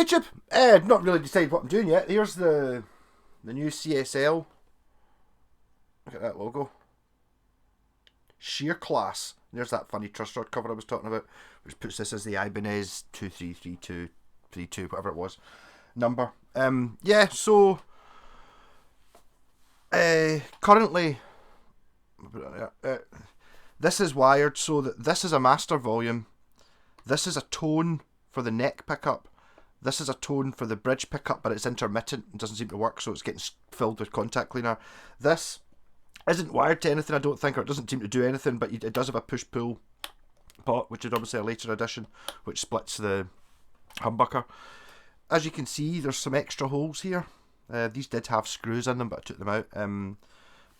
YouTube. Not really decided what I'm doing yet. Here's the new CSL. Look at that logo. Sheer class. There's that funny truss rod cover I was talking about, which puts this as the Ibanez 233232, whatever it was, number. Yeah, so currently this is wired so that this is a master volume, this is a tone for the neck pickup, this is a tone for the bridge pickup, but it's intermittent, it doesn't seem to work, so it's getting filled with contact cleaner. This isn't wired to anything, I don't think, or it doesn't seem to do anything, but it does have a push-pull pot, which is obviously a later addition, which splits the humbucker. As you can see, there's some extra holes here. These did have screws in them, but I took them out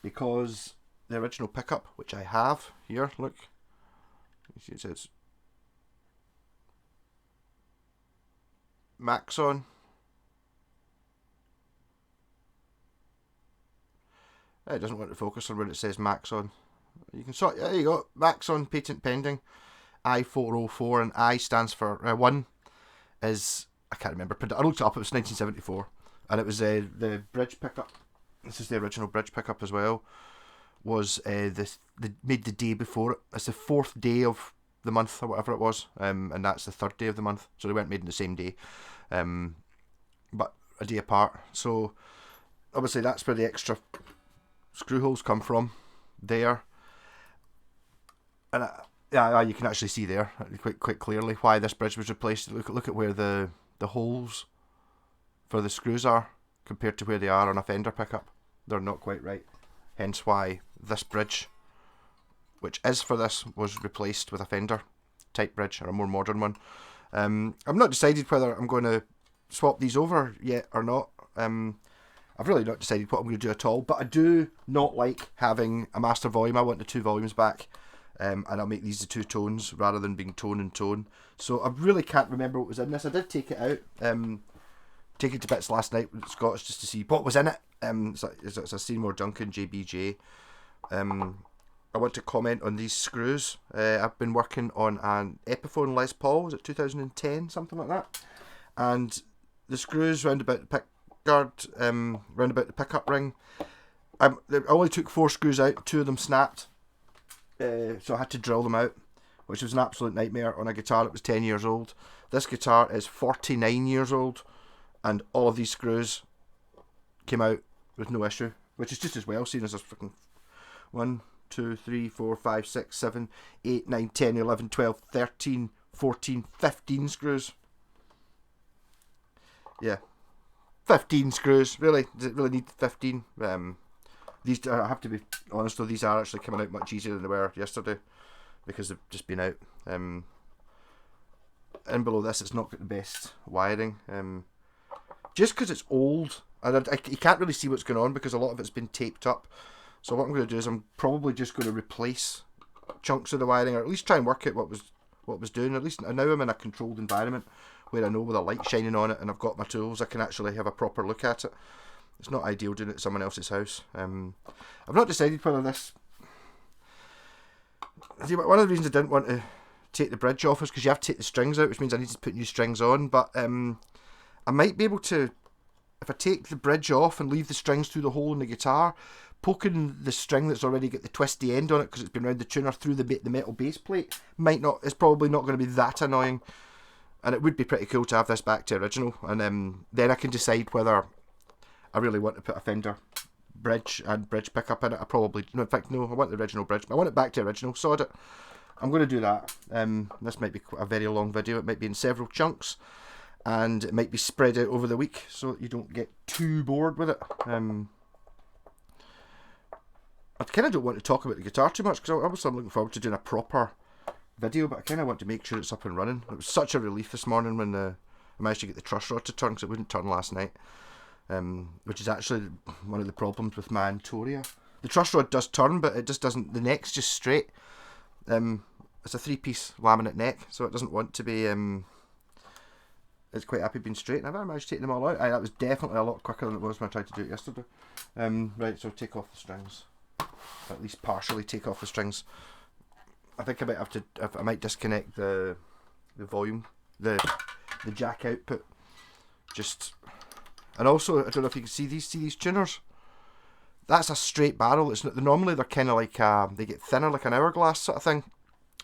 because the original pickup, which I have here, look, you see it says Maxon. It doesn't want to focus on when it says Maxon. You can sort. There you go. Maxon patent pending. I404, and I stands for 1 is, I can't remember. I looked it up. It was 1974, and it was the bridge pickup. This is the original bridge pickup as well. Was made the day before it. It's the 4th day of the month or whatever it was, and that's the 3rd day of the month. So they weren't made on the same day, but a day apart. So obviously that's where the extra screw holes come from there, and yeah, you can actually see there quite clearly why this bridge was replaced. Look at where the holes for the screws are compared to where they are on a fender pickup. They're not quite right, hence why this bridge, which is for this, was replaced with a fender type bridge, or a more modern one. I'm not decided whether I'm going to swap these over yet or not. I've really not decided what I'm going to do at all, but I do not like having a master volume. I want the 2 volumes back, and I'll make these the 2 tones rather than being tone and tone. So I really can't remember what was in this. I did take it out, take it to bits last night with Scottish just to see what was in it. It's a Seymour Duncan JBJ. I want to comment on these screws. I've been working on an Epiphone Les Paul, was it 2010, something like that, and the screws round about the pick guard, round about the pickup ring, I only took 4 screws out, 2 of them snapped, so I had to drill them out, which was an absolute nightmare on a guitar that was 10 years old. This guitar is 49 years old, and all of these screws came out with no issue, which is just as well, seeing as there's freaking 1, 2, 3, 4, 5, 6, 7, 8, 9, 10, 11, 12, 13, 14, 15 screws. Yeah. 15 screws, really? Does it really need 15? These, I have to be honest though, these are actually coming out much easier than they were yesterday because they've just been out. And below this, it's not got the best wiring. Just because it's old, and you can't really see what's going on because a lot of it's been taped up. So what I'm going to do is I'm probably just going to replace chunks of the wiring, or at least try and work out what was doing. At least now I'm in a controlled environment where I know with a light shining on it and I've got my tools, I can actually have a proper look at it. It's not ideal doing it at someone else's house. I've not decided whether this... One of the reasons I didn't want to take the bridge off is because you have to take the strings out, which means I need to put new strings on, but I might be able to, if I take the bridge off and leave the strings through the hole in the guitar, poking the string that's already got the twisty end on it because it's been around the tuner through the metal base plate is probably not going to be that annoying. And it would be pretty cool to have this back to original, and then I can decide whether I really want to put a Fender bridge and bridge pickup in it. I want the original bridge. I want it back to original, sod it. I'm going to do that. This might be a very long video. It might be in several chunks, and it might be spread out over the week so that you don't get too bored with it. I kind of don't want to talk about the guitar too much because obviously I'm looking forward to doing a proper video, but I kind of want to make sure it's up and running. It was such a relief this morning when I managed to get the truss rod to turn because it wouldn't turn last night, which is actually one of the problems with my Antoria. The truss rod does turn, but it just doesn't, the neck's just straight. It's a 3-piece laminate neck, so it doesn't want to be, it's quite happy being straight. And I've managed to take them all out. That was definitely a lot quicker than it was when I tried to do it yesterday. Right, so take off the strings. At least partially take off the strings. I think I might have to. I might disconnect the volume, the jack output, just, and also I don't know if you can see these tuners. That's a straight barrel. It's not, normally they're kind of like they get thinner, like an hourglass sort of thing.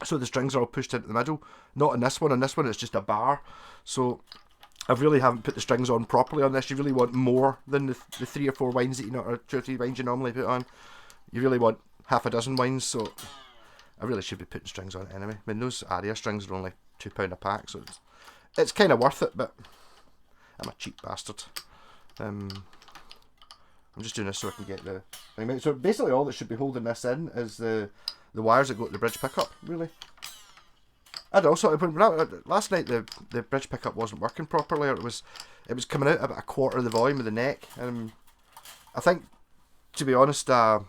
So the strings are all pushed into the middle. Not in this one. On this one, it's just a bar. So I really haven't put the strings on properly on this. You really want more than the 3 or 4 winds that you know, or 2 or 3 winds you normally put on. You really want half a dozen winds. So I really should be putting strings on it anyway. I mean, those Aria strings are only £2 a pack, so it's kind of worth it. But I'm a cheap bastard. I'm just doing this so I can get the thing out. So basically all that should be holding this in is the wires that go to the bridge pickup, really. I'd also, last night the bridge pickup wasn't working properly, or it was coming out about a quarter of the volume of the neck. I think, to be honest, a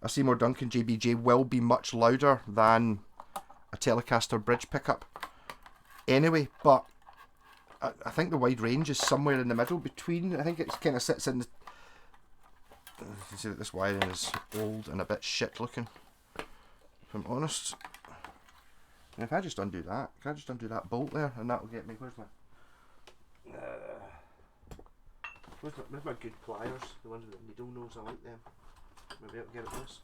Seymour Duncan JBJ will be much louder than a Telecaster bridge pickup anyway, but I think the wide range is somewhere in the middle between. I think it kind of sits in the... You can see that this wiring is old and a bit shit looking, if I'm honest. And if I just undo that, can I just undo that bolt there, and that will get me... Where's my good pliers? The ones with the needle nose, I like them. Maybe I'll get it this.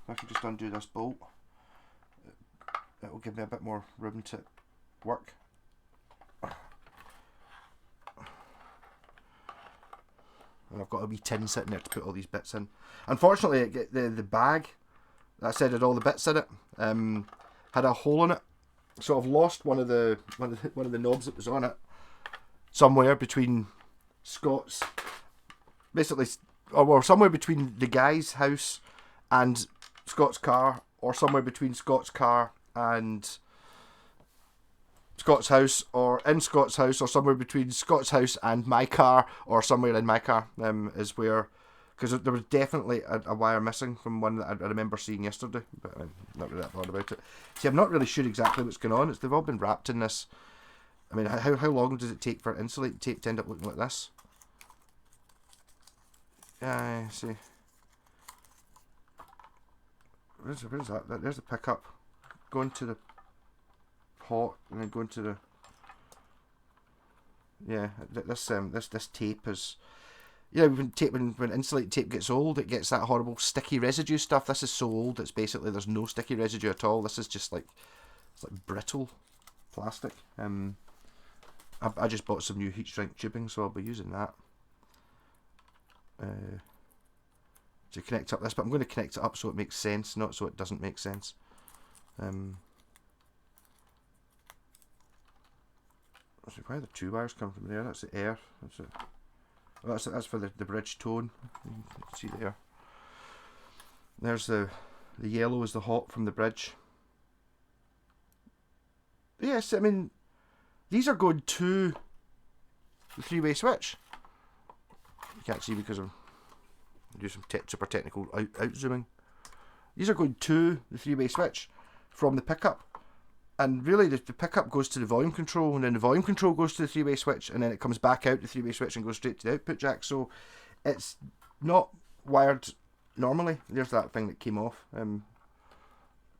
If I can just undo this bolt, it will give me a bit more room to work. And I've got a wee tin sitting there to put all these bits in. Unfortunately, the bag that I said had all the bits in it had a hole in it, so I've lost one of the knobs that was on it somewhere between Scott's, basically, or somewhere between the guy's house and Scott's car, or somewhere between Scott's car and Scott's house, or in Scott's house, or somewhere between Scott's house and my car, or somewhere in my car, is where, because there was definitely a wire missing from one that I remember seeing yesterday, but I'm not really that bothered about it. See, I'm not really sure exactly what's going on. They've all been wrapped in this. I mean, how long does it take for insulated tape to end up looking like this? Yeah, I see. Where's that? There's the pickup. Going to the pot and then going to the... Yeah, this tape is... You know, when insulated tape gets old, it gets that horrible sticky residue stuff. This is so old, it's basically, there's no sticky residue at all. This is just like, it's like brittle plastic. I just bought some new heat shrink tubing, so I'll be using that to connect up this, but I'm going to connect it up so it makes sense, not so it doesn't make sense. Why are the 2 wires coming from there? That's the air. That's it. Well, that's for the bridge tone. You can see there. There's the yellow is the hot from the bridge. Yes, I mean, these are going to the 3-way switch. You can't see because I'm doing some super technical out zooming. These are going to the 3-way switch from the pickup. And really, the pickup goes to the volume control, and then the volume control goes to the 3-way switch, and then it comes back out the 3-way switch and goes straight to the output jack. So it's not wired normally. There's that thing that came off.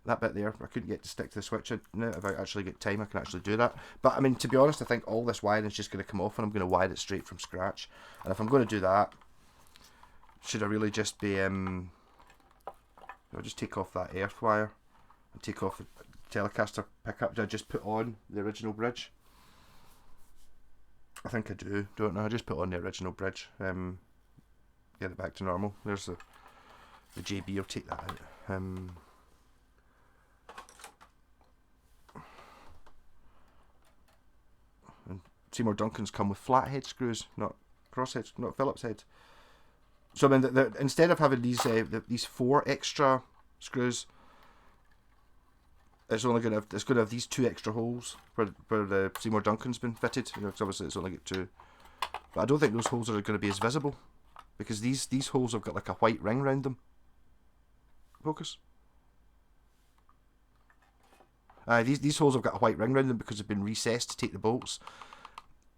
That bit there, I couldn't get to stick to the switch. Now, if I actually get time, I can actually do that. But I mean, to be honest, I think all this wiring is just going to come off, and I'm going to wire it straight from scratch. And if I'm going to do that, should I really just be... I'll just take off that earth wire and take off the Telecaster pickup. Did I just put on the original bridge? I think I do, don't know. I just put on the original bridge. Get it back to normal. There's the JB, I'll take that out. And Seymour Duncans come with flathead screws, not crossheads, not Phillips head. So I mean, instead of having these 4 extra screws, it's only going to have these 2 extra holes where the Seymour Duncan's been fitted. You know, because obviously it's only got 2. But I don't think those holes are going to be as visible, because these holes have got like a white ring around them. Focus. These holes have got a white ring around them because they've been recessed to take the bolts.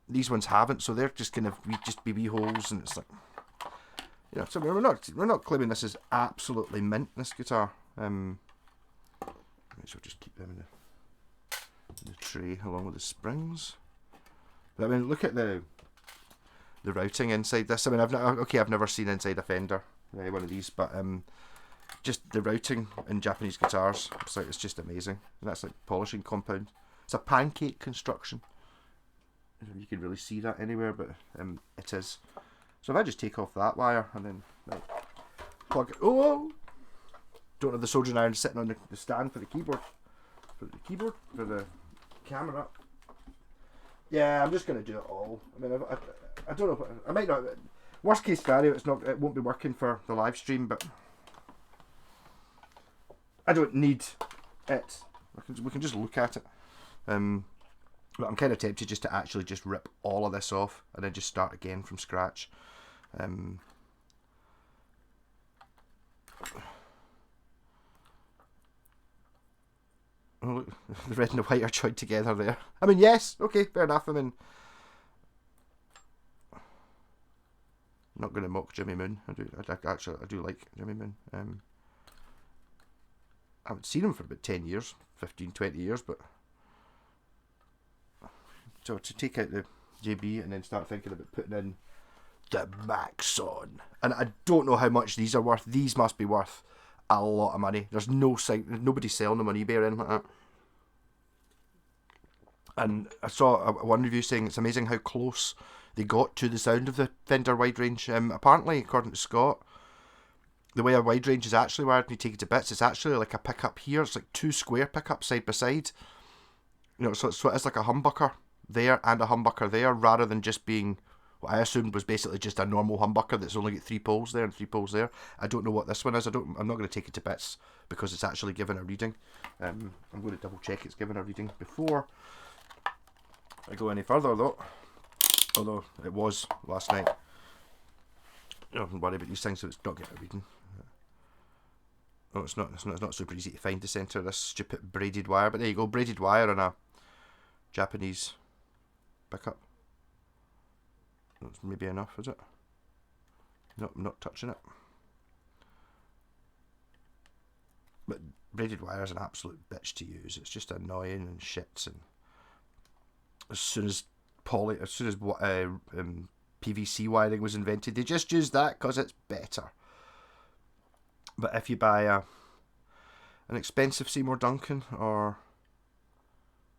These ones haven't, so they're just going to just be wee holes, and it's like, you know. So we're not claiming this is absolutely mint, this guitar. So just keep them in the tray along with the springs. But I mean, look at the routing inside this. I mean, I've never seen inside a Fender one of these, but just the routing in Japanese guitars, it's just amazing. And that's like polishing compound. It's a pancake construction. You can really see that anywhere, but it is. So if I just take off that wire and then plug it. Oh! Don't have the soldering iron sitting on the stand for the keyboard. For the camera. Yeah, I'm just going to do it all. I mean, I don't know. I might not. Worst case scenario, it won't be working for the live stream, but I don't need it. We can just look at it. But I'm kind of tempted just to actually just rip all of this off and then just start again from scratch. Oh, look, the red and the white are joined together there. I mean, yes, okay, fair enough. I mean, I'm not going to mock Jimmy Moon. I do like Jimmy Moon. I haven't seen him for about 10 years, 15, 20 years, but so to take out the JB and then start thinking about putting in the Maxon, and I don't know how much these are worth. These must be worth a lot of money. There's nobody selling them on eBay or anything like that. And I saw one review saying it's amazing how close they got to the sound of the Fender wide range. Apparently, according to Scott, the way a wide range is actually wired when you take it to bits, it's actually like a pickup here. It's like two square pickups side by side. You know, so it's like a humbucker there and a humbucker there, rather than just being what I assumed was basically just a normal humbucker that's only got 3 poles there and 3 poles there. I don't know what this one is. I'm not going to take it to bits because it's actually given a reading. I'm going to double check it's given a reading before I go any further though. Although it was last night. I don't worry about these things, so it's not getting a reading. Oh, it's not super easy to find the centre of this stupid braided wire, but there you go, braided wire on a Japanese pickup. That's maybe enough, is it? No, I'm not touching it. But braided wire is an absolute bitch to use. It's just annoying and shits. And as soon as PVC wiring was invented, they just used that because it's better. But if you buy an expensive Seymour Duncan or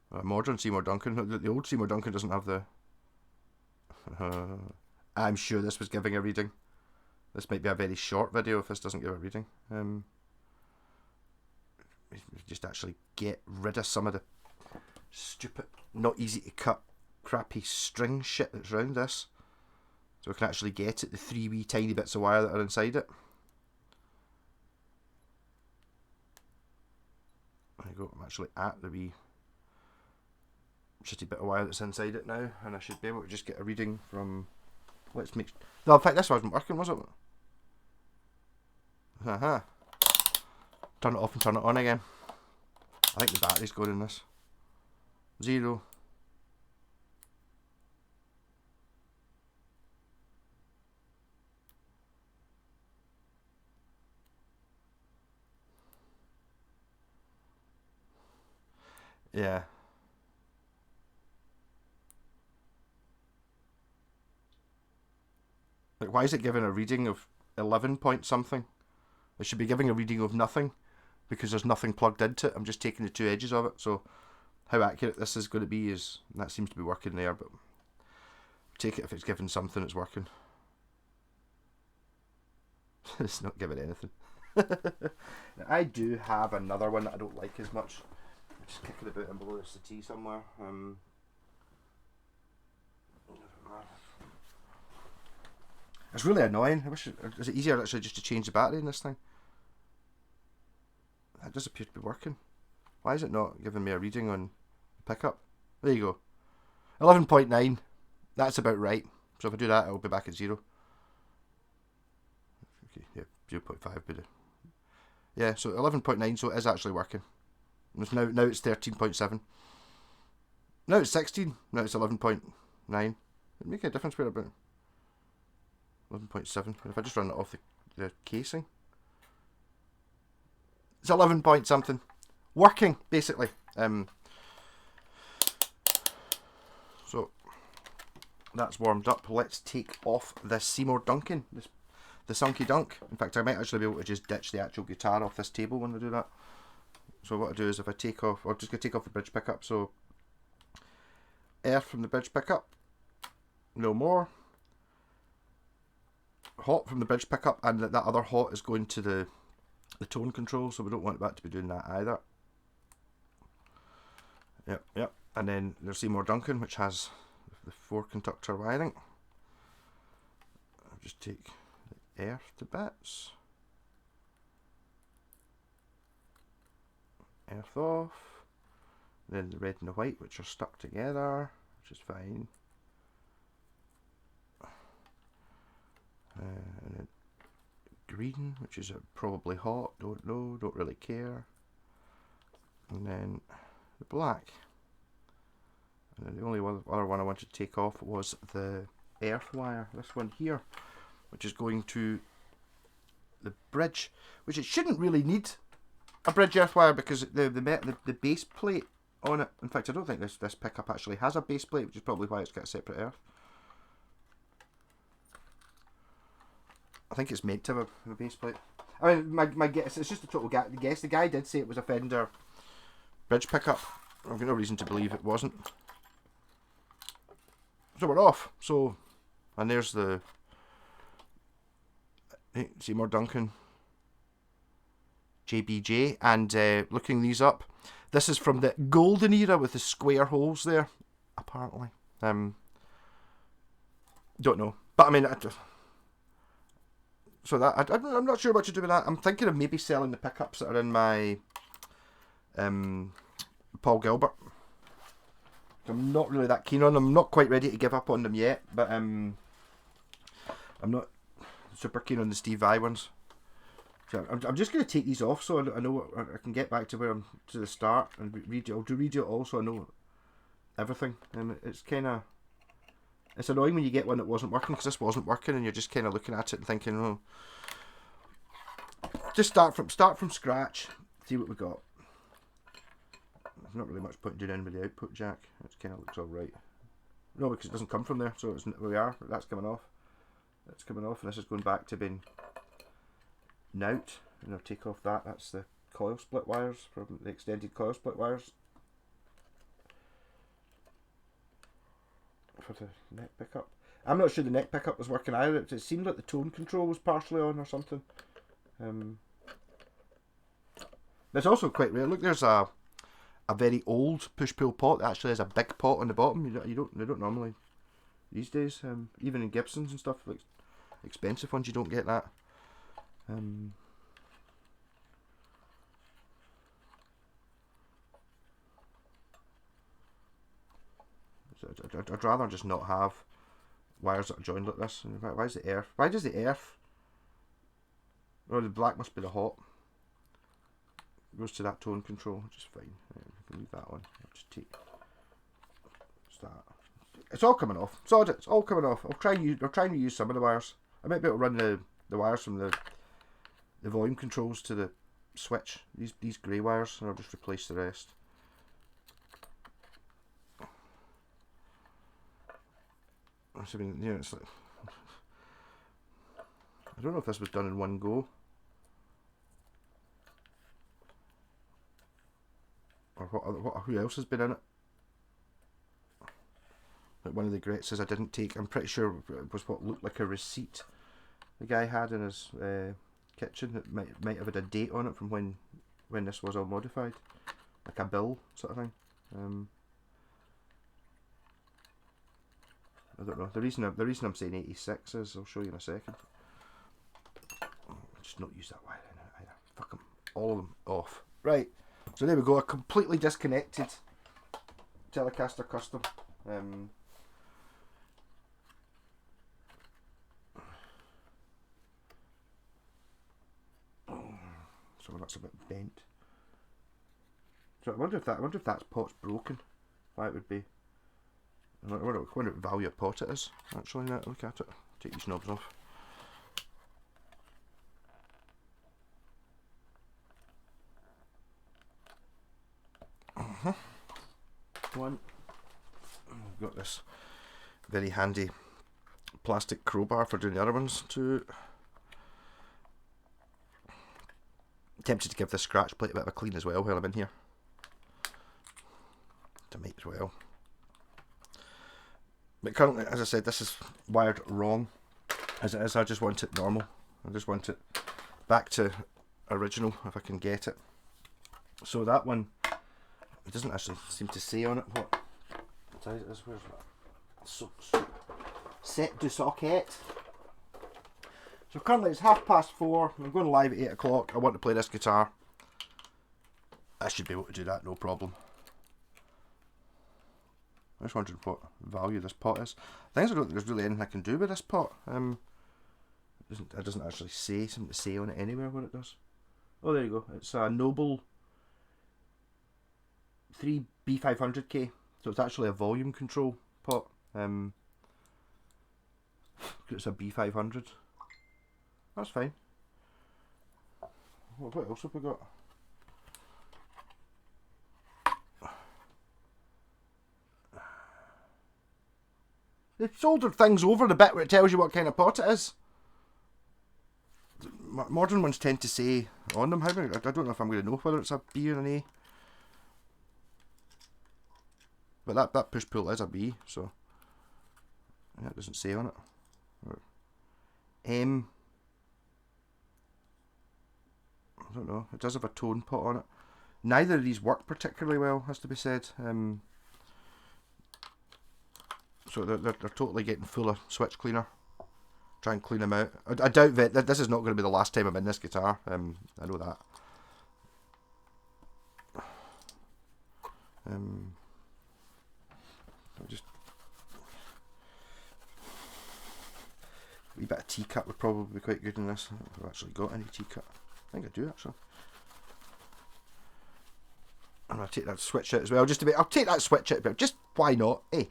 a modern Seymour Duncan, the old Seymour Duncan doesn't have the. I'm sure this was giving a reading. This might be a very short video if this doesn't give a reading. Just actually get rid of some of the stupid, not easy to cut, crappy string shit that's around this, so we can actually get at the 3 wee tiny bits of wire that are inside it. There you go. I'm actually at the wee shitty bit of wire that's inside it now, and I should be able to just get a reading from. Let's make. No, in fact, this wasn't working, was it? Turn it off and turn it on again. I think the battery's going in this. 0. Yeah. Like, why is it giving a reading of 11 point something? It should be giving a reading of nothing because there's nothing plugged into it. I'm just taking the 2 edges of it. So how accurate this is going to be is, that seems to be working there, but take it if it's giving something, it's working. It's not giving anything. Now, I do have another one that I don't like as much. I'm just kicking about in below the settee somewhere. It's really annoying. I wish is it easier actually just to change the battery in this thing? That does appear to be working. Why is it not giving me a reading on the pickup? There you go. 11.9. That's about right. So if I do that, I'll be back at 0. Okay, yeah, 0.5 would do. Yeah, so 11.9, so it is actually working. It's now it's 13.7. Now it's 16. Now it's 11.9. It'd make a difference where about 11.7. If I just run it off the casing, it's 11 point something. Working basically. So that's warmed up, let's take off this Seymour Duncan, the Sunky Dunk. In fact, I might actually be able to just ditch the actual guitar off this table when I do that. So what I do is if I take off, I'm just going to take off the bridge pickup, so earth from the bridge pickup, no more. Hot from the bridge pickup, and that other hot is going to the tone control, so we don't want that to be doing that either. Yep. And then there's Seymour Duncan, which has the 4 conductor wiring. I'll just take the earth to bits. Earth off. Then the red and the white, which are stuck together, which is fine. And then green, which is probably hot, don't know, don't really care. And then the black. And then the only other one I wanted to take off was the earth wire, this one here, which is going to the bridge, which it shouldn't really need a bridge earth wire because the base plate on it, in fact I don't think this pickup actually has a base plate, which is probably why it's got a separate earth. I think it's meant to have a base plate. I mean, my guess, it's just a total guess. The guy did say it was a Fender bridge pickup. I've got no reason to believe it wasn't. So we're off. So, and there's the Seymour Duncan JBJ. And looking these up, this is from the golden era with the square holes there, apparently. Don't know. But I mean, so that I'm not sure what to do with that. I'm thinking of maybe selling the pickups that are in my Paul Gilbert. I'm not really that keen on them. I'm not quite ready to give up on them yet, but I'm not super keen on the Steve Vai ones. So I'm just going to take these off so I know I can get back to where I'm to the start and read it. I'll do read it all so I know everything. And it's kind of, it's annoying when you get one that wasn't working, because this wasn't working and you're just kind of looking at it and thinking, oh, just start from scratch, see what we got. There's not really much point in doing anything with the output jack. It kind of looks alright. No, because it doesn't come from there, so it's, there we are. That's coming off. That's coming off, and this is going back to being nout. And I'll take off that. That's the coil split wires, from the extended coil split wires for the neck pickup. I'm not sure the neck pickup was working either. It seemed like the tone control was partially on or something. There's also quite rare. Look, there's a very old push-pull pot that actually has a big pot on the bottom. They don't normally these days. Even in Gibsons and stuff, like expensive ones, you don't get that. I'd rather just not have wires that are joined like this. Why is the earth? Why does the earth? Oh, the black must be the hot. Goes to that tone control, which is fine. We can leave that on. I'll just take that. It's all coming off. It's all coming off. I'll try and use some of the wires. I might be able to run the wires from the volume controls to the switch. These grey wires, and I'll just replace the rest. I mean, yeah, it's like, I don't know if this was done in one go, or who else has been in it. Like one of the greats says I didn't take. I'm pretty sure it was what looked like a receipt the guy had in his kitchen. It might have had a date on it from when this was all modified, like a bill sort of thing. I don't know. The reason I'm saying 86 is, I'll show you in a second. Just not use that wire in it either. Fuck them, all of them off. Right. So there we go. A completely disconnected Telecaster Custom. So that's a bit bent. So I wonder if that pot's broken. Why it would be. I wonder what value of pot it is, actually, now to look at it. Take these knobs off. One. I've got this Very handy plastic crowbar for doing the other ones too. Tempted to give this scratch plate a bit of a clean as well while I'm in here. To make as well. But currently, as I said, this is wired wrong. As it is, I just want it normal. I just want it back to original if I can get it. So that one, it doesn't actually seem to say on it what size it is. Where's that? So, set du socket. So currently it's 4:30. I'm going live at 8 o'clock. I want to play this guitar. I should be able to do that, no problem. I'm just wondering what value this pot is. I don't think there's really anything I can do with this pot. It doesn't actually seem to say on it anywhere what it does. Oh, there you go. It's a Noble 3 B500K. So it's actually a volume control pot. It's a B500. That's fine. What else have we got? They've soldered things over the bit where it tells you what kind of pot it is. Modern ones tend to say on them. I don't know if I'm going to know whether it's a B or an A. But that push pull is a B, so yeah, it doesn't say on it. M. I don't know. It does have a tone pot on it. Neither of these work particularly well, has to be said. So they're totally getting full of switch cleaner. Try and clean them out. I doubt that this is not going to be the last time I'm in this guitar. I know that. Just a wee bit of teacup would probably be quite good in this. I've actually got any teacup. I think I do actually. I'm gonna take that switch out as well. I'll take that switch out, but just why not? Hey,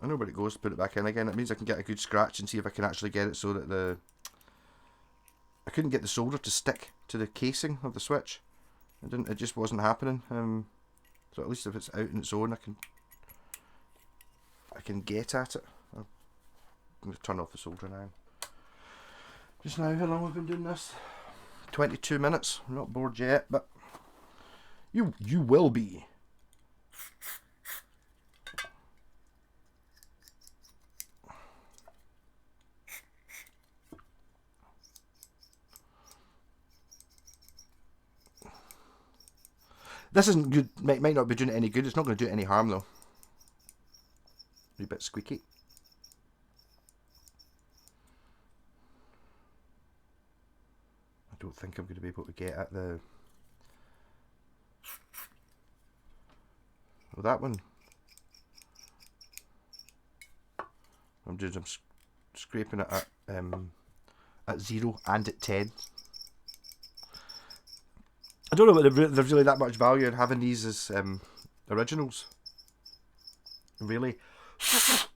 I know where it goes. Put it back in again. It means I can get a good scratch and see if I can actually get it so that I couldn't get the solder to stick to the casing of the switch. It just wasn't happening. So at least if it's out on its own, I can get at it. I'm going to turn off the soldering iron. Just now, how long have we been doing this? 22 minutes. I'm not bored yet, but you will be. This isn't good. Might not be doing it any good. It's not going to do it any harm though. A bit squeaky. I don't think I'm going to be able to get at the... Well, that one. I'm scraping it at 0 and at 10. I don't know whether there's really that much value in having these as originals. Really. Because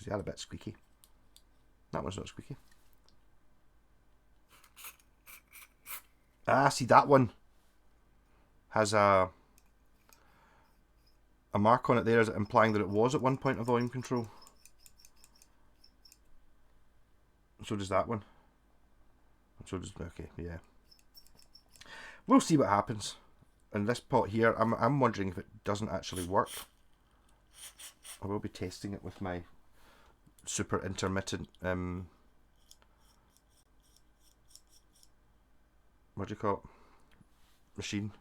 they are a bit squeaky. That one's not squeaky. Ah, see, that one has a mark on it there, implying that it was at one point a volume control. So does that one. So does, okay, yeah. We'll see what happens. And this pot here, I'm wondering if it doesn't actually work. I will be testing it with my super intermittent what do you call it? Machine.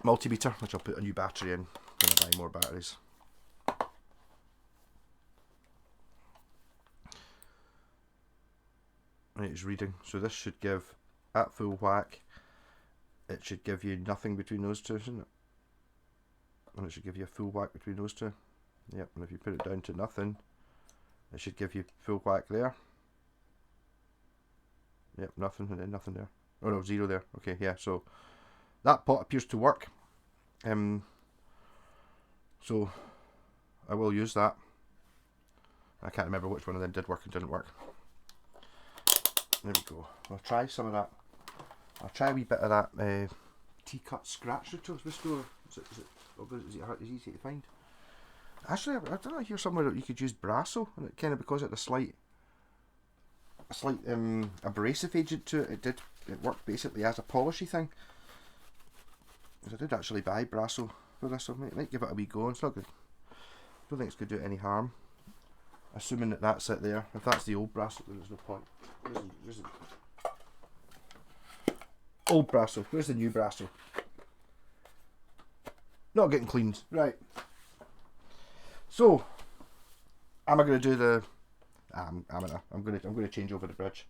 Multimeter, which I'll put a new battery in when I buy more batteries. Right, it's reading. So this should give, at full whack, it should give you nothing between those two, shouldn't it? And it should give you a full whack between those two. Yep, and if you put it down to nothing, it should give you full whack there. Yep, nothing, and then nothing there. Oh no, 0 there. Okay, yeah, so that pot appears to work. So I will use that. I can't remember which one of them did work and didn't work. There we go. I'll try some of that. I'll try a wee bit of that T-cut scratch restorer. Is it easy to find? Actually, I don't know, here somewhere that you could use Brasso, and it kind of, because it had a slight abrasive agent to it, it worked basically as a polishy thing. Because I did actually buy Brasso for this, so I might give it a wee go. It's not good. I don't think it's going to do it any harm. Assuming that that's it there. If that's the old Brasso, then there's no point. Where's the old Brasso? Where's the new Brasso? Not getting cleaned. Right. So, am I going to do the... I'm going to change over the bridge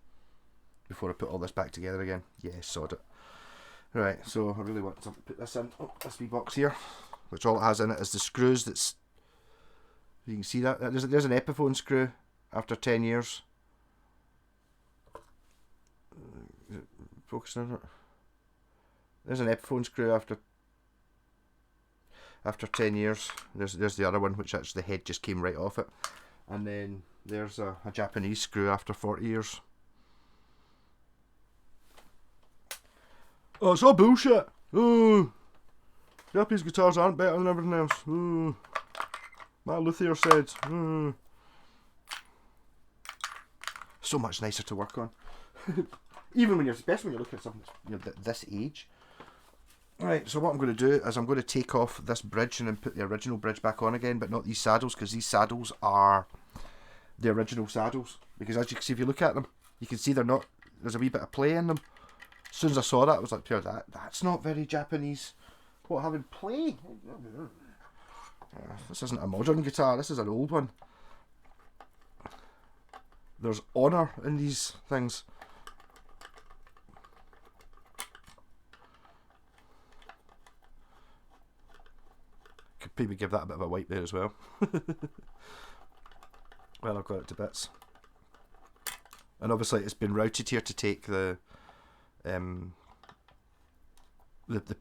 before I put all this back together again. Yeah, sod it. Right, so I really want to put this in this wee box here, which all it has in it is the screws. That's, you can see that there's an Epiphone screw after 10 years. Is it focusing on it? There's an Epiphone screw after 10 years. There's the other one, which actually the head just came right off it, and then there's a Japanese screw after 40 years. Oh, it's all bullshit. Oh, Japanese guitars aren't better than everything else. Oh, my luthier said. Oh. So much nicer to work on. Even when especially when you're looking at something that's, this age. Right, so what I'm going to do is I'm going to take off this bridge and then put the original bridge back on again, but not these saddles, because these saddles are the original saddles. Because as you can see, if you look at them, you can see they're not. There's a wee bit of play in them. As soon as I saw that, I was like, "Pure, that's not very Japanese. What, having play? This isn't a modern guitar. This is an old one. There's honour in these things." Could maybe give that a bit of a wipe there as well. Well, I've got it to bits. And obviously it's been routed here to take the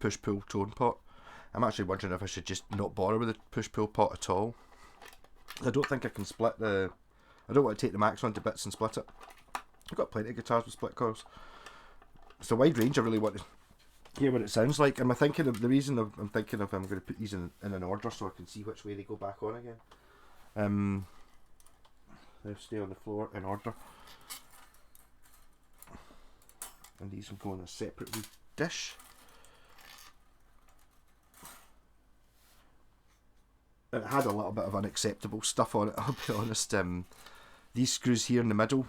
push-pull tone pot. I'm actually wondering if I should just not bother with the push-pull pot at all. I don't think I can split the... I don't want to take the Maxon to bits and split it. I've got plenty of guitars with split coils. It's a wide range. I really want to hear what it sounds like. And I'm thinking of the reason I'm thinking of I'm going to put these in an order so I can see which way they go back on again. They'll stay on the floor in order. And these will go in a separate wee dish. It had a little bit of unacceptable stuff on it, I'll be honest. These screws here in the middle,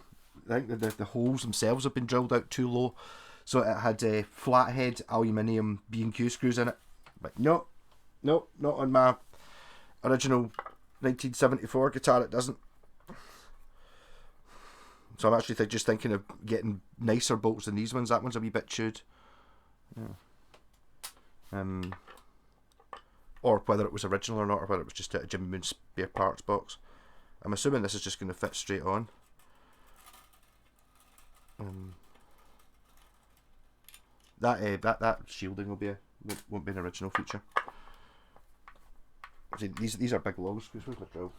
I think the holes themselves have been drilled out too low. So it had flathead aluminium B&Q screws in it. But no, not on my original 1974 guitar, it doesn't. So I'm actually just thinking of getting nicer bolts than these ones. That one's a wee bit chewed. Yeah. Or whether it was original or not, or whether it was just a Jimmy Moon spare parts box. I'm assuming this is just going to fit straight on. That shielding won't be an original feature. See, these are big long screws. Where's my drill?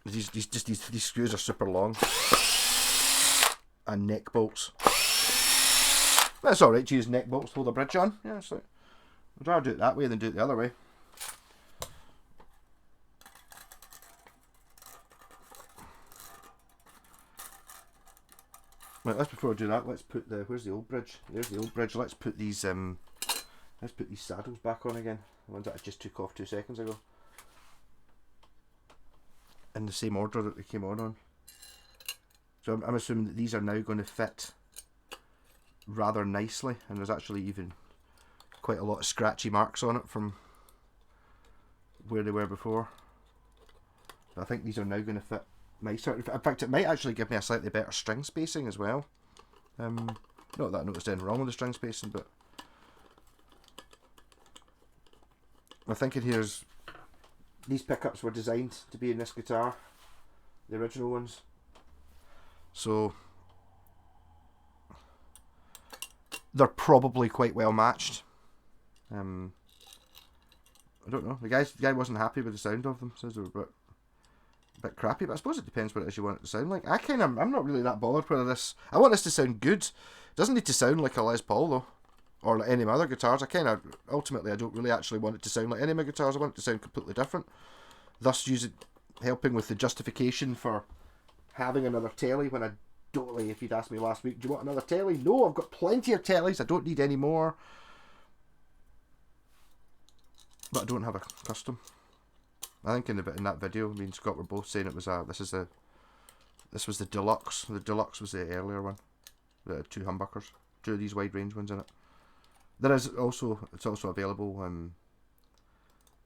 These screws are super long, and neck bolts. That's alright to use neck bolts to hold a bridge on. Yeah, it's like, I'd rather do it that way than do it the other way. Right, before I do that, let's put where's the old bridge? There's the old bridge. Let's put these saddles back on again. The ones that I just took off 2 seconds ago. In the same order that they came on. So I'm assuming that these are now going to fit rather nicely, and there's actually even quite a lot of scratchy marks on it from where they were before. But I think these are now going to fit nicer. In fact, it might actually give me a slightly better string spacing as well. Not that I noticed anything wrong with the string spacing, but my thinking here is these pickups were designed to be in this guitar, the original ones. So they're probably quite well matched. I don't know. The guy wasn't happy with the sound of them. Says they were a bit crappy, but I suppose it depends what it is you want it to sound like. I'm not really that bothered whether this. I want this to sound good. It doesn't need to sound like a Les Paul though. or like any of my other guitars. Ultimately I don't really actually want it to sound like any of my guitars. I want it to sound completely different. Thus helping with the justification for having another tele when I don't. Like, if you'd asked me last week, do you want another tele? No, I've got plenty of teles. I don't need any more. But I don't have a custom. I think in that video, me and Scott were both saying it was this was the deluxe. The deluxe was the earlier one. The 2 humbuckers, 2 of these wide range ones in it. It's also available in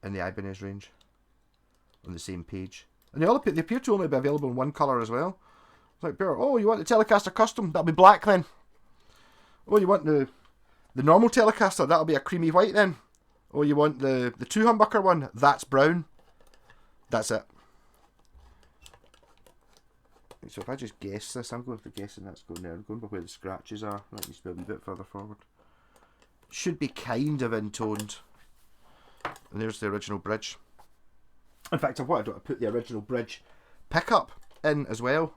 the Ibanez range on the same page. And they appear to only be available in one colour as well. It's like, oh, you want the Telecaster Custom? That'll be black then. Oh, you want the normal Telecaster? That'll be a creamy white then. Oh, you want the 2 humbucker one? That's brown. That's it. So if I just guess this, I'm going for guessing that's going there. I'm going by where the scratches are. That needs to be a wee bit further forward. Should be kind of intoned. And there's the original bridge. In fact, I've wanted to put the original bridge pickup in as well.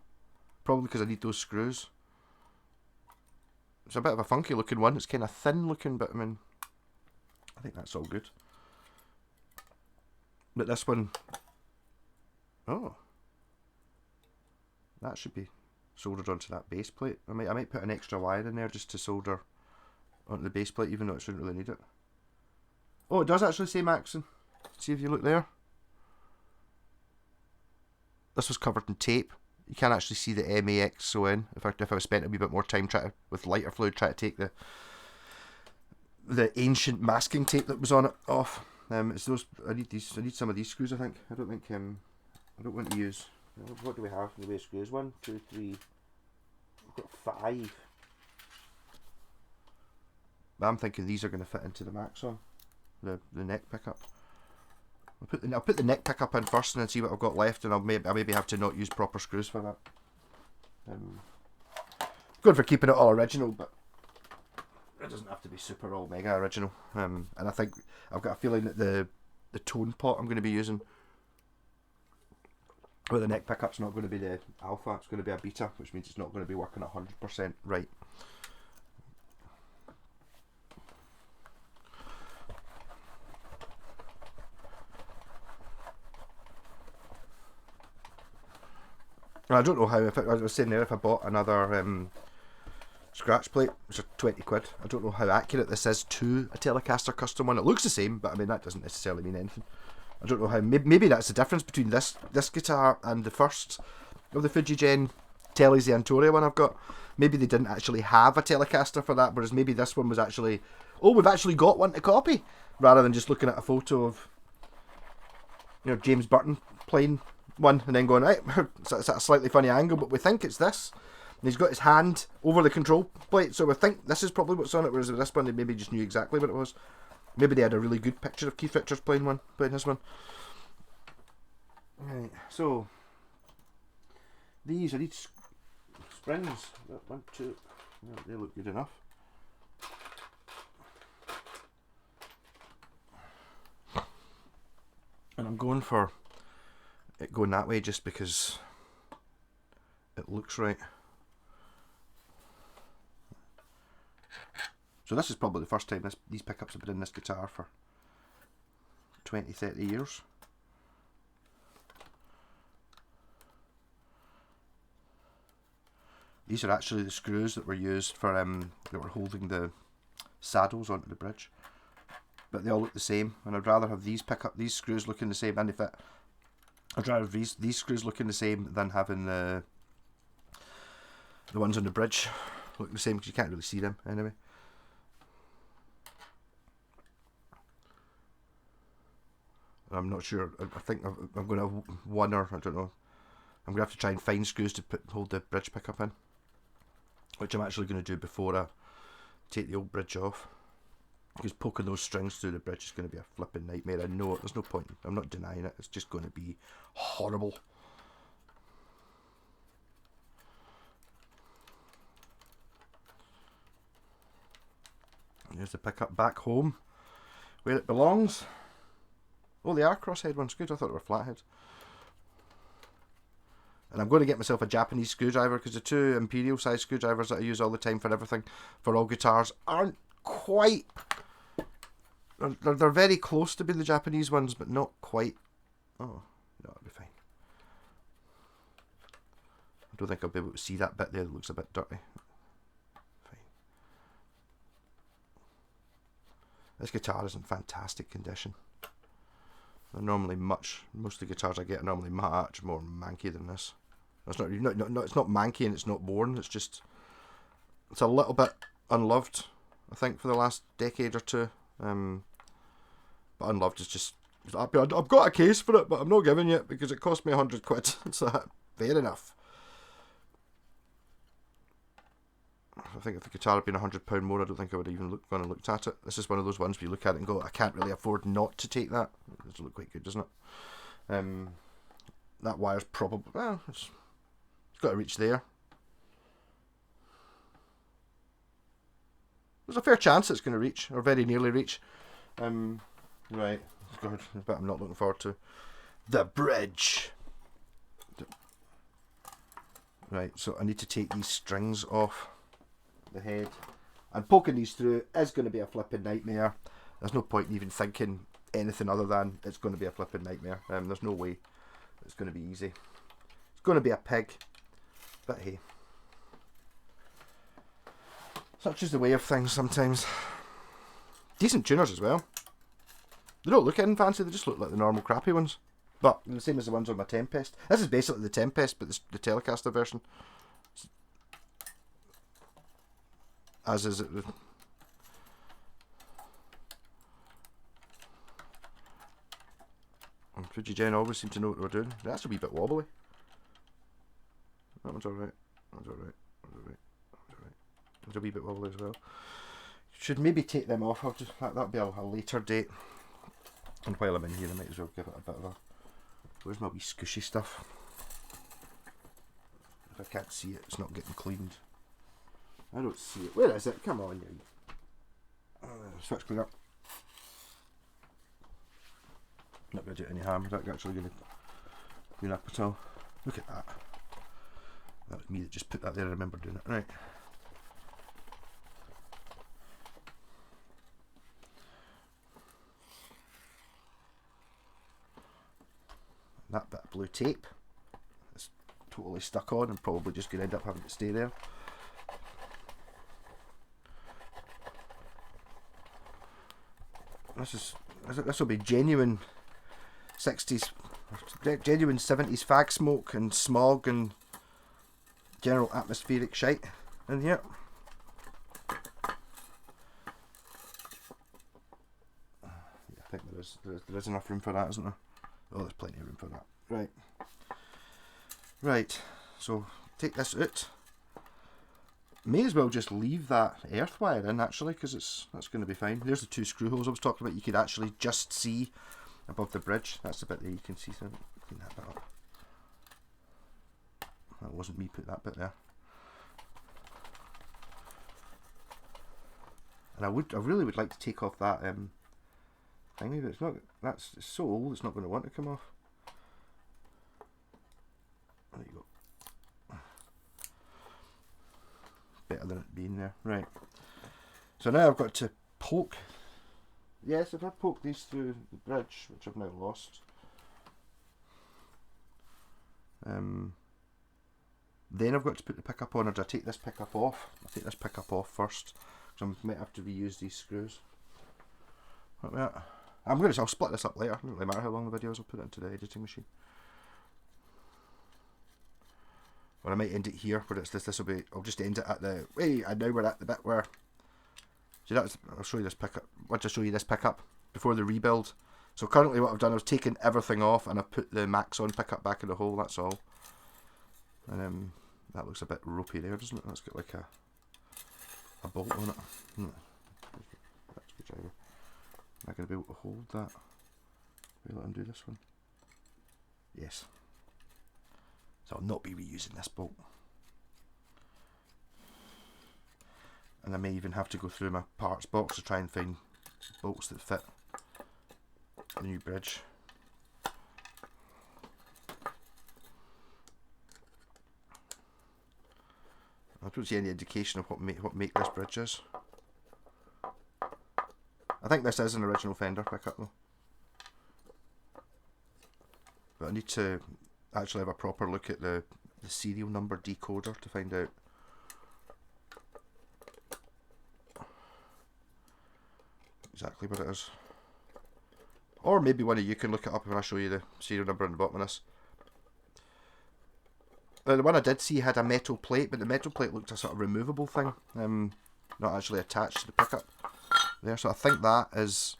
Probably because I need those screws. It's a bit of a funky looking one. It's kind of thin looking, but I mean, I think that's all good. But this one, oh, that should be soldered onto that base plate. I might put an extra wire in there just to solder onto the base plate, even though it shouldn't really need it. Oh, it does actually say Maxon. See if you look there. This was covered in tape. You can't actually see the MAXON. If I spent a wee bit more time with lighter fluid trying to take the ancient masking tape that was on it off. It's those. I need some of these screws. I think. I don't want to use. What do we have in the way of screws? 1, 2, 3. We've got 5. But I'm thinking these are going to fit into the Maxon, the neck pickup. I'll put the neck pickup in first and then see what I've got left, and I'll maybe have to not use proper screws for that. Good for keeping it all original, but it doesn't have to be super all mega original. And I think I've got a feeling that the tone pot I'm going to be using, well, the neck pickup's not going to be the alpha, it's going to be a beta, which means it's not going to be working 100% right. I don't know how, as I was saying there, if I bought another scratch plate, which are 20 quid, I don't know how accurate this is to a Telecaster Custom one. It looks the same, but I mean, that doesn't necessarily mean anything. I don't know how, maybe that's the difference between this guitar and the first of the fujigen teles, the Antoria one I've got. Maybe they didn't actually have a Telecaster for that, whereas maybe this one was actually, oh, we've actually got one to copy, rather than just looking at a photo of, James Burton playing one and then going, right, it's at a slightly funny angle, but we think it's this. And he's got his hand over the control plate, so we think this is probably what's on it, whereas with this one they maybe just knew exactly what it was. Maybe they had a really good picture of Keith Richards playing this one. Right, so these are these springs. 1, 2, they look good enough. And I'm going for it going that way just because it looks right. So this is probably the first time these pickups have been in this guitar for 20-30 years. These are actually the screws that were used for that were holding the saddles onto the bridge, but they all look the same. And I'd rather have these screws looking the same, and I'd rather have these screws looking the same than having the ones on the bridge look the same, because you can't really see them anyway. I'm not sure. I think I'm going to have one, or I don't know. I'm going to have to try and find screws to hold the bridge pickup in, which I'm actually going to do before I take the old bridge off. Because poking those strings through the bridge is going to be a flipping nightmare. I know it. There's no point. I'm not denying it. It's just going to be horrible. And there's the pickup back home, where it belongs. Oh, they are crosshead ones. Good. I thought they were flathead. And I'm going to get myself a Japanese screwdriver, because the 2 imperial size screwdrivers that I use all the time for everything, for all guitars, aren't quite. They're very close to being the Japanese ones, but not quite. Oh, no, it'll be fine. I don't think I'll be able to see that bit there that looks a bit dirty. Fine. This guitar is in fantastic condition. They're normally most of the guitars I get are normally much more manky than this. It's not, it's not manky and it's not worn. It's just, it's a little bit unloved, I think, for the last decade or two. But unloved is just, I've got a case for it, but I'm not giving it because it cost me £100. So fair enough. I think if the guitar had been £100 more, I don't think I would have even gone and looked at it. This is one of those ones where you look at it and go, I can't really afford not to take that. It does look quite good, doesn't it? That wire's probably, well, it's got to reach there. There's a fair chance it's going to reach, or very nearly reach. Right, God, but I'm not looking forward to the bridge. Right, so I need to take these strings off the head, and poking these through is going to be a flipping nightmare. There's no point in even thinking anything other than it's going to be a flipping nightmare. There's no way it's going to be easy. It's going to be a pig, but hey, such is the way of things sometimes. Decent tuners as well. They don't look in fancy, they just look like the normal crappy ones. But the same as the ones on my Tempest. This is basically the Tempest, but the Telecaster version. As is it. And fujigen always seem to know what they're doing. That's a wee bit wobbly. That one's alright. That's alright. That's alright. That's alright. It's a wee bit wobbly as well. Should maybe take them off. I'll just that'll be a later date. And while I'm in here, I might as well give it a bit of a. Where's my wee squishy stuff? If I can't see it, it's not getting cleaned. I don't see it. Where is it? Come on, you. Switch clean up. Not going to do any harm. Is that actually going to clean up at all? Look at that. That was me that just put that there. I remember doing it. Right. That bit of blue tape is totally stuck on and probably just going to end up having to stay there. This will be genuine 60s, genuine 70s fag smoke and smog and general atmospheric shite in here. Yeah, I think there is enough room for that, isn't there? Oh, there's plenty of room for that. Right. Right. So take this out. May as well just leave that earth wire in actually, because that's going to be fine. There's the two screw holes I was talking about. You could actually just see above the bridge. That's the bit there you can see. So clean that bit up. That wasn't me put that bit there. And I really would like to take off that thingy, but it's not. It's so old. It's not going to want to come off. There you go. Better than it being there. Right. So now I've got to poke. Yes, if I poke these through the bridge, which I've now lost, then I've got to put the pickup on, or do I take this pickup off? I'll take this pickup off first, because I might have to reuse these screws. Like that. I'll split this up later. It doesn't really matter how long the video is. I'll put it into the editing machine. Or I might end it here, where it's this will be. I'll just end it at the. Hey, and now we're at the bit where. See, I'll show you this pickup. Once I show you this pickup before the rebuild. So currently, what I've done, I've taken everything off and I put the Maxon pickup back in the hole. That's all. And that looks a bit ropey there, doesn't it? That's got like a bolt on it. That's a driver. Am I going to be able to hold that? Will it undo this one? Yes. So I'll not be reusing this bolt. And I may even have to go through my parts box to try and find bolts that fit the new bridge. I don't see any indication of what make this bridge is. I think this is an original Fender pickup though. But I need to actually have a proper look at the serial number decoder to find out. Exactly what it is. Or maybe one of you can look it up when I show you the serial number on the bottom of this. The one I did see had a metal plate, but the metal plate looked a sort of removable thing, not actually attached to the pickup there. So I think that is...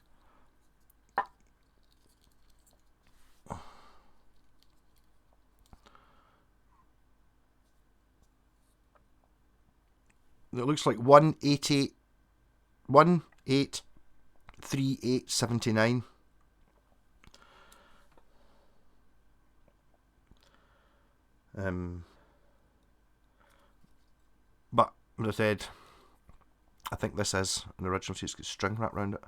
It looks like 183879. But as I said, I think this is an original, so it's got string wrapped around it.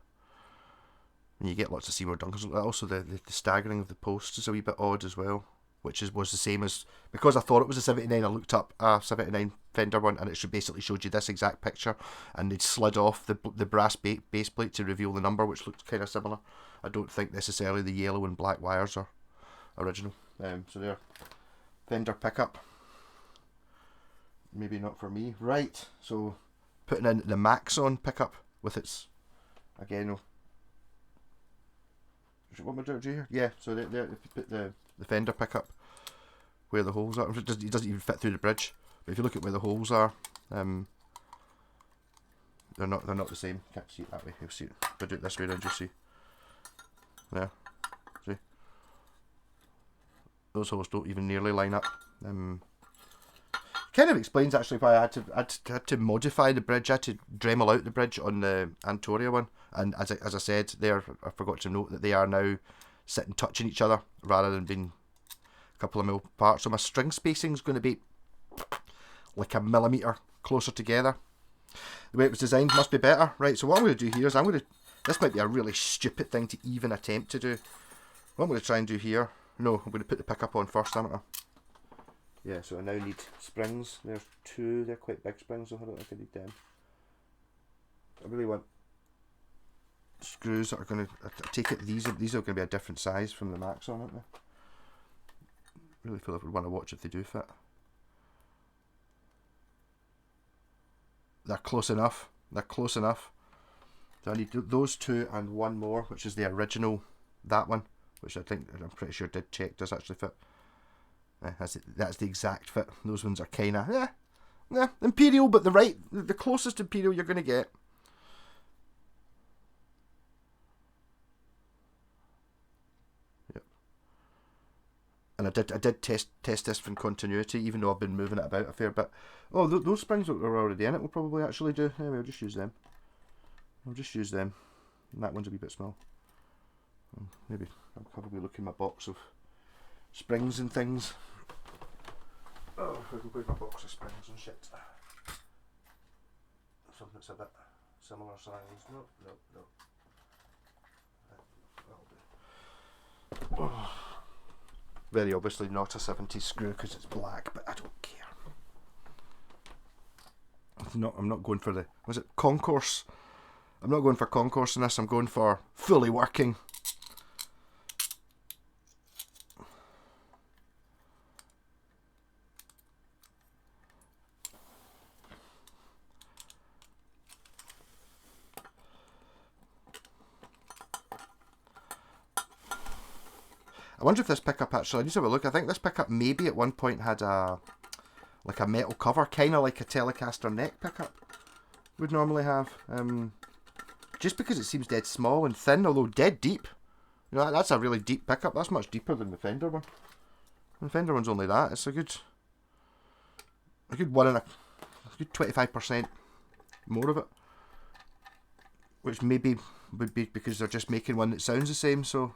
And you get lots of Seymour Duncans. Also, the staggering of the posts is a wee bit odd as well, which was the same as, because I thought it was a 79, I looked up a 79 Fender one, and it basically showed you this exact picture, and they'd slid off the brass base plate to reveal the number, which looked kind of similar. I don't think necessarily the yellow and black wires are original. So there, Fender pickup. Maybe not for me. Right, so putting in the Maxon pickup with its, again, what am I doing here? Yeah, so there, if you put the Fender pickup where the holes are, it doesn't even fit through the bridge. But if you look at where the holes are, they're not the same. Can't see it that way. You'll see it. If I do it this way, then you see. There, see. Those holes don't even nearly line up. Kind of explains actually why I had to modify the bridge. I had to Dremel out the bridge on the Antoria one, and as I said there, I forgot to note that they are now sitting touching each other rather than being a couple of mil apart. So my string spacing is going to be like a millimetre closer together. The way it was designed must be better, right? So what I'm going to do here is this might be a really stupid thing to even attempt to do. What I'm going to try and do here, no, I'm going to put the pickup on first, aren't I? Yeah, so I now need springs. There's two, they're quite big springs, so I don't think I need them. I really want screws that are going to, I take it these are going to be a different size from the Maxon, aren't they? Really feel I would want to watch if they do fit. They're close enough. They're close enough. So I need those two and one more, which is the original, that one, which I'm pretty sure did check does actually fit. That's the exact fit. Those ones are kind of Imperial, but the closest Imperial you're going to get. Yep. And I did test this from continuity, even though I've been moving it about a fair bit. Oh, those springs that are already in it will probably actually do. Anyway, I'll just use them. And that one's a wee bit small. Maybe I'll probably look in my box of springs and things. Oh, where's my box of springs and shit? Something that's a bit similar size. No. That'll do. Oh. Very obviously not a 70s screw because it's black, but I don't care. I'm not going for was it concourse? I'm not going for concourse in this, I'm going for fully working. I wonder if this pickup actually, I need to have a look. I think this pickup maybe at one point had a metal cover, kind of like a Telecaster neck pickup would normally have. Just because it seems dead small and thin, although dead deep. You know, that's a really deep pickup. That's much deeper than the Fender one. The Fender one's only that. It's a good 25% more of it, which maybe would be because they're just making one that sounds the same. So.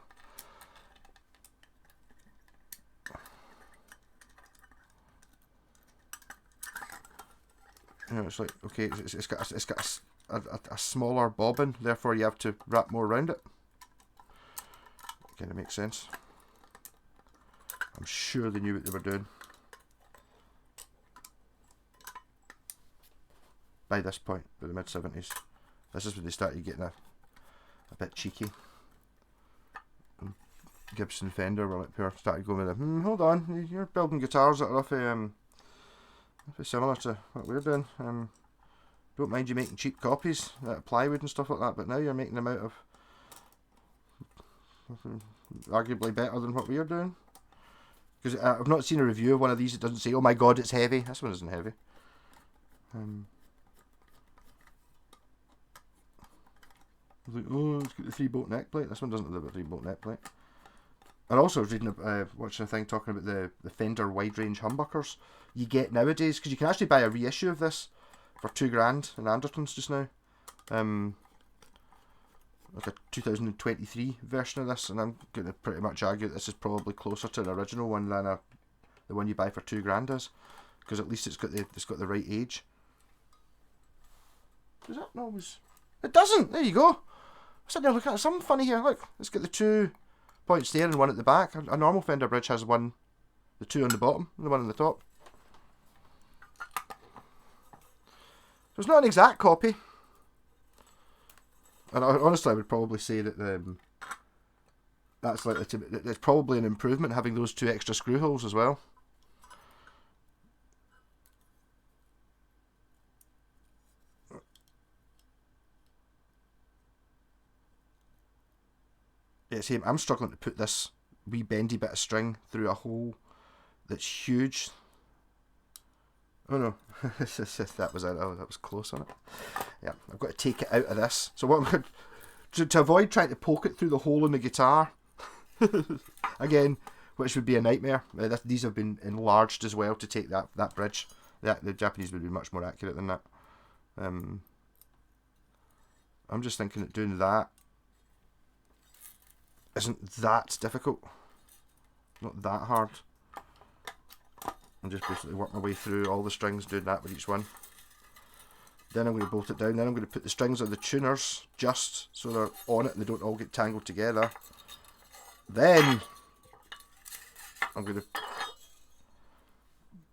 You know, it's like, okay, it's got a smaller bobbin, therefore you have to wrap more around it. Kind of makes sense. I'm sure they knew what they were doing by this point, by the mid-70s. This is when they started getting a bit cheeky. And Gibson Fender were like, started going with a, hold on, you're building guitars that are awfully similar to what we're doing. Don't mind you making cheap copies out of plywood and stuff like that, but now you're making them out of arguably better than what we're doing. Because I've not seen a review of one of these that doesn't say, oh my god, it's heavy. This one isn't heavy. I was like, oh, it's got the 3-bolt neck plate. This one doesn't have the 3-bolt neck plate. And also I was reading, watching a thing talking about the Fender wide range humbuckers you get nowadays, because you can actually buy a reissue of this for £2,000 in Andertons just now. Like a 2023 version of this, and I'm going to pretty much argue that this is probably closer to the original one than the one you buy for £2,000 is, because at least it's got the right age. Does that not always? It doesn't. There you go. I'm sitting there looking at something funny here. Look, it's got the 2 points there and one at the back. A normal Fender bridge has the 2 on the bottom and the one on the top. So it's not an exact copy. And honestly, I would probably say that that's likely to be, it's probably an improvement having those 2 extra screw holes as well. Yeah, see, I'm struggling to put this wee bendy bit of string through a hole that's huge. Oh no, that was close on it. Yeah, I've got to take it out of this. So what I'm going to avoid trying to poke it through the hole in the guitar, again, which would be a nightmare. These have been enlarged as well to take that bridge. The Japanese would be much more accurate than that. I'm just thinking that doing that isn't that difficult. Not that hard. And just basically work my way through all the strings, doing that with each one. Then I'm going to bolt it down. Then I'm going to put the strings on the tuners just so they're on it and they don't all get tangled together. Then I'm going to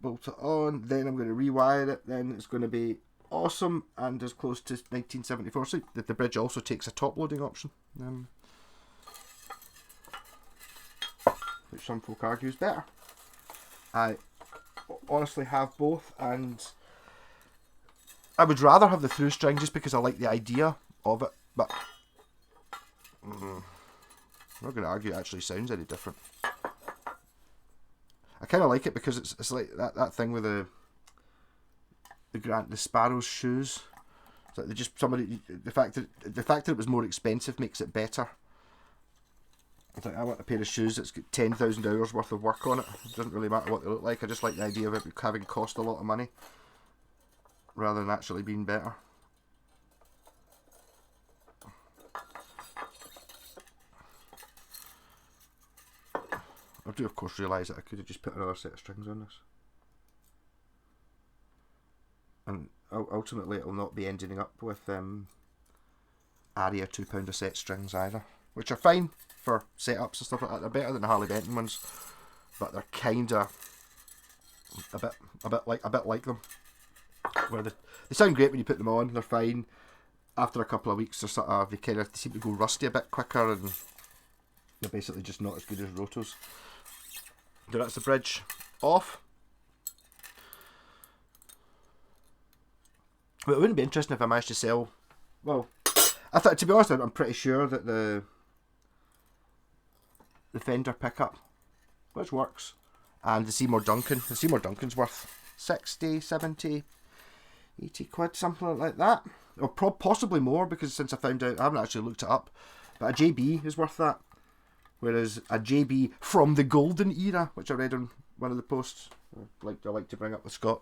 bolt it on. Then I'm going to rewire it. Then it's going to be awesome and as close to 1974. So that the bridge also takes a top loading option, which some folk argue is better. I honestly have both, and I would rather have the through string just because I like the idea of it, but I'm not going to argue it actually sounds any different. I kind of like it because it's like that thing with the Sparrow's shoes. It's like they just the fact that it was more expensive makes it better. It's like, I want a pair of shoes that's got 10,000 hours worth of work on it. It doesn't really matter what they look like. I just like the idea of it having cost a lot of money rather than actually being better. I do of course realise that I could have just put another set of strings on this. And ultimately it will not be ending up with Aria £2 a set strings either, which are fine for setups and stuff like that. They're better than the Harley Benton ones, but they're kinda a bit like them. Where they sound great when you put them on, they're fine. After a couple of weeks, they seem to go rusty a bit quicker, and they're basically just not as good as Rotos. So that's the bridge off. But it wouldn't be interesting if I managed to sell. Well, I thought, to be honest, I'm pretty sure that the Fender pickup, which works, and the Seymour Duncan's worth 60, 70, 80 quid, something like that, or possibly more, because since I found out, I haven't actually looked it up, but a JB is worth that, whereas a JB from the golden era, which I read on one of the posts, I like to bring up with Scott,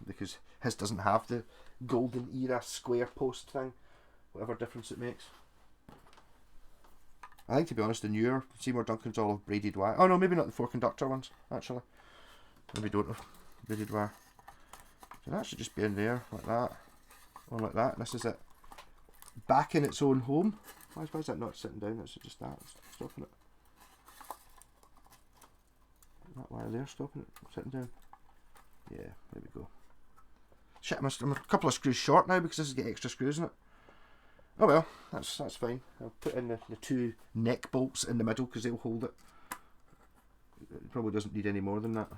because his doesn't have the golden era square post thing, whatever difference it makes. I think, to be honest, the newer Seymour Duncan's all have braided wire. Oh no, maybe not the 4-conductor ones, actually. Maybe don't have braided wire. So that should just be in there, like that. Or like that, and this is it. Back in its own home. Why is that not sitting down? It's just that. It's stopping it. That wire there, stopping it, sitting down. Yeah, there we go. Shit, I'm a couple of screws short now because this has got extra screws in it. Oh well, that's fine. I'll put in the two neck bolts in the middle because they'll hold it. It probably doesn't need any more than that.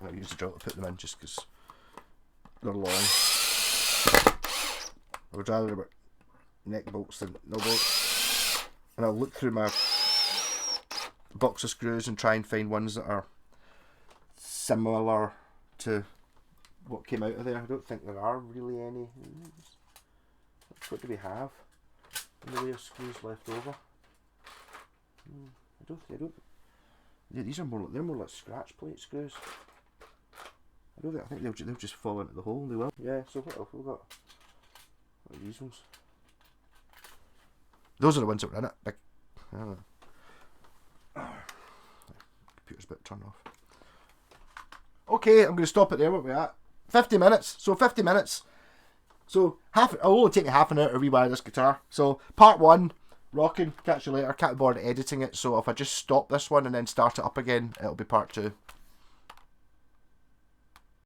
I'll use the drill to put them in just because they're long. I would rather have neck bolts than no bolts. And I'll look through my box of screws and try and find ones that are similar to what came out of there. I don't think there are really any. What do we have in the way of screws left over? I don't. Yeah, these are they're more like scratch plate screws. I think they'll just fall into the hole. They will. Yeah. So what else we got? What are these ones? Those are the ones that were in it. Big. Computer's about to turn off. Okay, I'm going to stop it there. What are we at? 50 minutes. So 50 minutes. So it'll only take me half an hour to rewire this guitar. So part 1, rocking. Catch you later. Can't be bothered editing it. So if I just stop this one and then start it up again, it'll be part 2.